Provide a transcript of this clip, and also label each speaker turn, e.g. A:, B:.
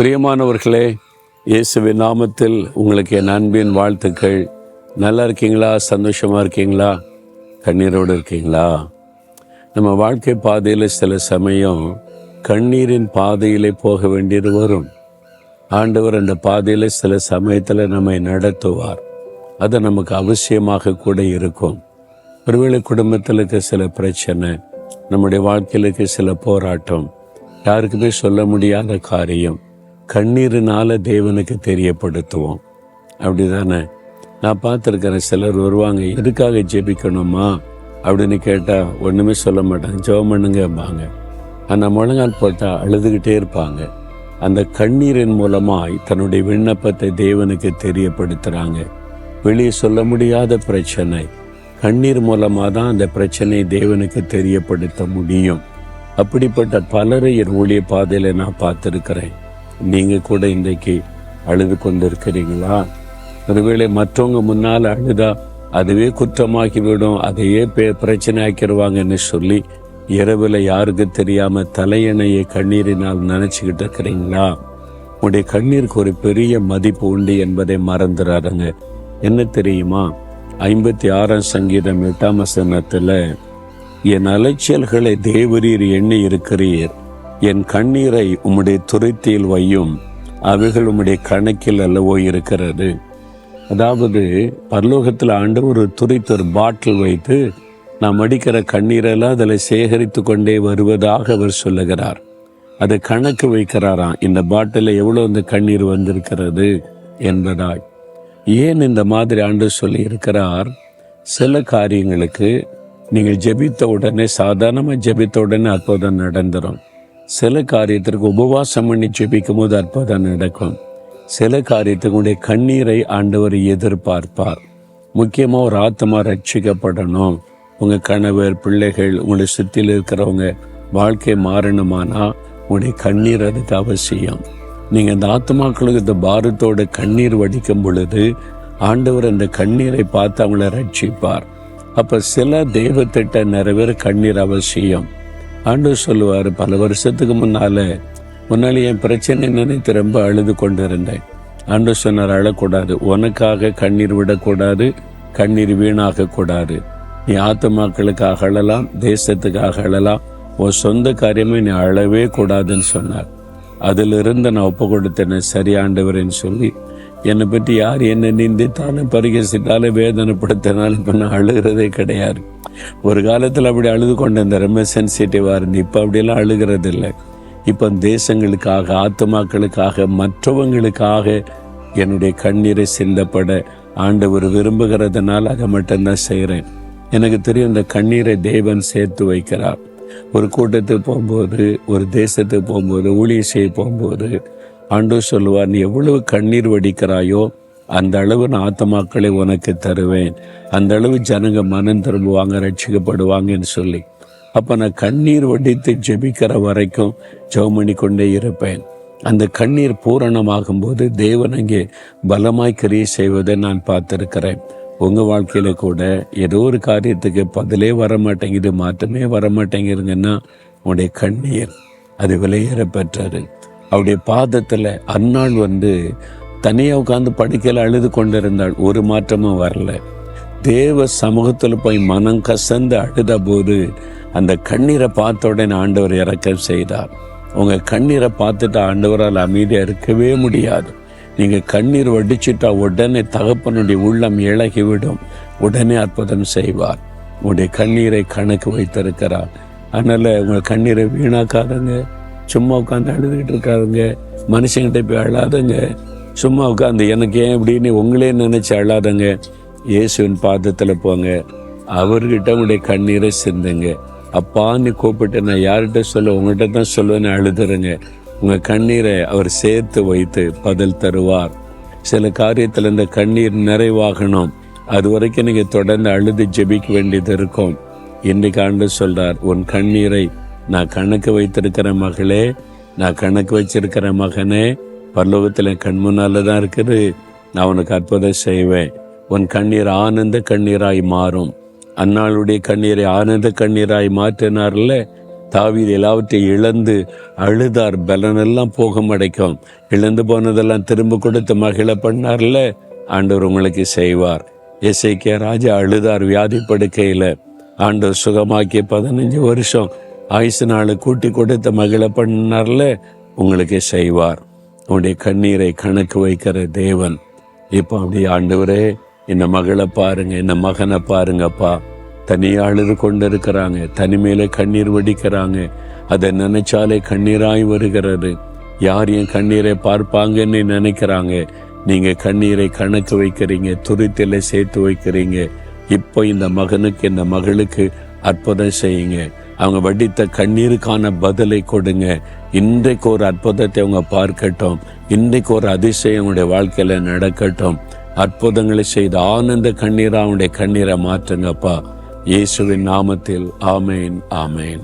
A: பிரியமானவர்களே, இயேசுவின் நாமத்தில் உங்களுக்கு என் அன்பின் வாழ்த்துக்கள். நல்லா இருக்கீங்களா? சந்தோஷமாக இருக்கீங்களா? கண்ணீரோடு இருக்கீங்களா? நம்ம வாழ்க்கை பாதையில் சில சமயம் கண்ணீரின் பாதையிலே போக வேண்டியது வரும். ஆண்டவர் அந்த பாதையில் சில சமயத்தில் நம்மை நடத்துவார். அது நமக்கு அவசியமாக கூட இருக்கும். ஒருவேளை குடும்பத்தில் இருக்க சில பிரச்சனை, நம்முடைய வாழ்க்கையில் இருக்க சில போராட்டம், யாருக்குமே சொல்ல முடியாத காரியம், கண்ணீரினால தேவனுக்கு தெரியப்படுத்துவோம். அப்படி தானே? நான் பார்த்துருக்கிறேன், சிலர் வருவாங்க, எதுக்காக ஜெபிக்கணுமா அப்படின்னு கேட்டால் ஒன்றுமே சொல்ல மாட்டாங்க. ஜெபம் பண்ணுங்கம்பாங்க. ஆனால் முழங்கால் போட்டால் அழுதுகிட்டே இருப்பாங்க. அந்த கண்ணீரின் மூலமாய் தன்னுடைய விண்ணப்பத்தை தேவனுக்கு தெரியப்படுத்துகிறாங்க. வெளியே சொல்ல முடியாத பிரச்சனை, கண்ணீர் மூலமாக தான் அந்த பிரச்சனையை தேவனுக்கு தெரியப்படுத்த முடியும். அப்படிப்பட்ட பலரை என் ஊழிய பாதையில் நான் பார்த்துருக்கிறேன். நீங்கள் கூட இன்றைக்கு அழுது கொண்டு இருக்கிறீங்களா? ஒருவேளை மற்றவங்க முன்னால் அழுதா அதுவே குற்றமாக்கிவிடும், அதையே பிரச்சனை ஆக்கிடுவாங்கன்னு சொல்லி இரவில் யாருக்கு தெரியாமல் தலையணையை கண்ணீரினால் நினச்சிக்கிட்டு இருக்கிறீங்களா? உங்களுடைய கண்ணீருக்கு ஒரு பெரிய மதிப்பு உண்டு என்பதை மறந்துடாதுங்க. என்ன தெரியுமா? 56 சங்கீதம் 8 வசனத்தில், என் அலைச்சல்களை தேவரீர் எண்ணி இருக்கிறீர், என் கண்ணீரை உம்முடைய துருத்தியில் வையும், அவைகள் உம்முடைய கணக்கில் அல்லவோ இருக்கிறது. அதாவது பரலோகத்தில் ஆண்டவர் ஒரு துருத்தி, ஒரு பாட்டில் வைத்து நாம் அடிக்கிற கண்ணீரெல்லாம் அதில் சேகரித்து கொண்டே வருவதாக அவர் சொல்லுகிறார். அதை கணக்கு வைக்கிறாராம், இந்த பாட்டில் எவ்வளோ இந்த கண்ணீர் வந்திருக்கிறது என்பதாய். ஏன் இந்த மாதிரி ஆண்டவர் சொல்லி இருக்கிறார்? சில காரியங்களுக்கு நீங்கள் ஜெபித்த உடனே, சாதாரணமாக ஜெபித்த உடனே அற்புதம் நடந்துடும். சில காரியத்திற்கு உபவாசம் பண்ணி ஜெபிக்கும் போது அற்புதம் நடக்கும். சில காரியத்துக்கு உடைய கண்ணீரை ஆண்டவர் எதிர்பார்ப்பார். முக்கியமாக ஒரு ஆத்மா ரட்சிக்கப்படணும், உங்கள் கணவர், பிள்ளைகள், உங்களை சுற்றியில் இருக்கிறவங்க வாழ்க்கை மாறணுமானா உங்களுடைய கண்ணீர் அதுக்கு அவசியம். நீங்கள் அந்த ஆத்மாக்களுக்கு இந்த பாரத்தோட கண்ணீர் வடிக்கும் பொழுது ஆண்டவர் அந்த கண்ணீரை பார்த்து அவங்கள ரட்சிப்பார். அப்போ சில தெய்வத்திட்ட நிறைவேற கண்ணீர் அவசியம். ஆண்டவர் சொல்லுவார், பல வருஷத்துக்கு முன்னால என் பிரச்சனை நினைத்து ரொம்ப அழுது கொண்டு இருந்தேன். ஆண்டவர் சொன்னார், அழக்கூடாது, உனக்காக கண்ணீர் விடக்கூடாது, கண்ணீர் வீணாகக்கூடாது. நீ ஆத்துமாக்களுக்காக அழலாம், தேசத்துக்காக அழலாம், உன் சொந்த காரியமே நீ அழவே கூடாதுன்னு சொன்னார். அதிலிருந்து நான் ஒப்பு கொடுத்தேன். சரி ஆண்டவரேன்னு சொல்லி, என்னை பற்றி யார் என்ன நிந்தித்தாலும் பரிகசித்தாலும் வேதனைப்படுத்தினாலும் இப்போ நான் அழுகிறதே கிடையாது. ஒரு காலத்தில் அப்படி அழுது கொண்டு இந்த ரொம்ப சென்சிட்டிவாக இருந்து இப்போ அப்படியெல்லாம் அழுகிறது இல்லை. இப்போ தேசங்களுக்காக, ஆத்துமாக்களுக்காக, மற்றவங்களுக்காக என்னுடைய கண்ணீரை சிந்தப்பட ஆண்டவர் விரும்புகிறதுனால அதை மட்டும்தான் செய்கிறேன். எனக்கு தெரியும், இந்த கண்ணீரை தேவன் சேர்த்து வைக்கிறார். ஒரு கூட்டத்துக்கு போகும்போது, ஒரு தேசத்துக்கு போகும்போது, ஊழியம் செய்ய போகும்போது ஆண்டவர் சொல்லுவார், நீ எவ்வளவு கண்ணீர் வடிக்கிறாயோ அந்த அளவு நான் ஆத்மாக்களை உனக்கு தருவேன், அந்த அளவு ஜனங்க மனம் திரும்புவாங்க, ரட்சிக்கப்படுவாங்கன்னு சொல்லி. அப்போ நான் கண்ணீர் வடித்து ஜெபிக்கிற வரைக்கும் ஜெபம் பண்ணி கொண்டே இருப்பேன். அந்த கண்ணீர் பூரணமாகும் போது தேவன் அங்கே பலமாய் கிரியை செய்வதை நான் பார்த்துருக்கிறேன். உங்கள் வாழ்க்கையில் கூட ஏதோ ஒரு காரியத்துக்கு பதிலே வரமாட்டேங்குது, மாற்றமே வரமாட்டேங்குதுங்கன்னா உங்களுடைய கண்ணீர் அது விலையேற பெற்றது. அவருடைய பாதத்தில் அந்நாள் தனியாக உட்காந்து படுக்கையில் அழுது கொண்டிருந்தாள், ஒரு மாற்றமும் வரல. தேவ சமூகத்தில் போய் மனம் கசந்து அழுத போது அந்த கண்ணீரை பார்த்த உடனே ஆண்டவர் இறக்கம் செய்தார். உங்கள் கண்ணீரை பார்த்துட்டு ஆண்டவரால் அமைதியாக இருக்கவே முடியாது. நீங்கள் கண்ணீர் வடிச்சிட்டா உடனே தகப்பனுடைய உள்ளம் இழகிவிடும், உடனே அற்புதம் செய்வார். உங்களுடைய கண்ணீரை கணக்கு வைத்திருக்கிறார். அதனால் உங்கள் கண்ணீரை வீணாக்காதங்க. சும்மா உட்காந்து அழுதுகிட்டு இருக்காதுங்க. மனுஷங்கிட்ட போய் அழாதுங்க. சும்மா உட்காந்து எனக்கு ஏன் இப்படின்னு உங்களே நினைச்சு அழாதங்க. இயேசுவின் பாதத்தில் போங்க, அவர்கிட்ட உங்களுடைய கண்ணீரை சிந்துங்க. அப்பான்னு கூப்பிட்டு நான் யார்கிட்ட சொல்ல, உங்கள்கிட்ட தான் சொல்லுவேன்னு அழுதுருங்க. உங்கள் கண்ணீரை அவர் சேர்த்து வைத்து பதில் தருவார். சில காரியத்தில் இந்த கண்ணீர் நிறைவாகணும், அது வரைக்கும் நீங்கள் தொடர்ந்து அழுது ஜெபிக்க வேண்டியது இருக்கும். இன்றைக்கு ஆண்டவர் சொல்றார், உன் கண்ணீரை நான் கணக்கு வைத்திருக்கிற மகளே, நான் கணக்கு வச்சிருக்கிற மகனே, பரலோகத்தில் கண் முன்னால தான் இருக்குது, நான் உனக்கு அற்புதம் செய்வேன். உன் கண்ணீர் ஆனந்த கண்ணீராய் மாறும். அன்னாளுடைய கண்ணீரை ஆனந்த கண்ணீராய் மாற்றினார்ல, தாவீது எல்லாவற்றையும் இழந்து அழுதார், பலனெல்லாம் போக மடைக்கும். இழந்து போனதெல்லாம் திரும்ப கொடுத்து மகிழ பண்ணார்ல, ஆண்டவர் உங்களுக்கு செய்வார். எசேக்கியா ராஜா அழுதார் வியாதி படுக்கையில், ஆண்டவர் சுகமாக்கி 15 வருஷம் ஆயுசு நாள் கூட்டி கொடுத்து மகிழ பண்ணார்ல, உங்களுக்கு செய்வார். உங்களுடைய கண்ணீரை கணக்கு வைக்கிற தேவன். இப்போ அப்படி ஆண்டவரே, இந்த மகளை பாருங்க, இந்த மகனை பாருங்கப்பா, தனியாக அழுது கொண்டு இருக்கிறாங்க, தனிமையில கண்ணீர் வடிக்கிறாங்க, அதை நினைச்சாலே கண்ணீராய் வருகிறது. யார் என் கண்ணீரை பார்ப்பாங்கன்னு நினைக்கிறாங்க. நீங்க கண்ணீரை கணக்கு வைக்கிறீங்க, துருத்தில சேர்த்து வைக்கிறீங்க. இப்போ இந்த மகனுக்கு இந்த மகளுக்கு அற்புதம் செய்யுங்க. அவங்க வடித்த கண்ணீருக்கான பதிலை கொடுங்க. இன்றைக்கு ஒரு அற்புதத்தை அவங்க பார்க்கட்டும். இன்றைக்கு ஒரு அதிசயம் அவங்களுடைய வாழ்க்கையில நடக்கட்டும். அற்புதங்களை செய்து ஆனந்த கண்ணீரா அவனுடைய கண்ணீரை மாற்றுங்கப்பா. இயேசுவின் நாமத்தில் ஆமேன், ஆமேன்.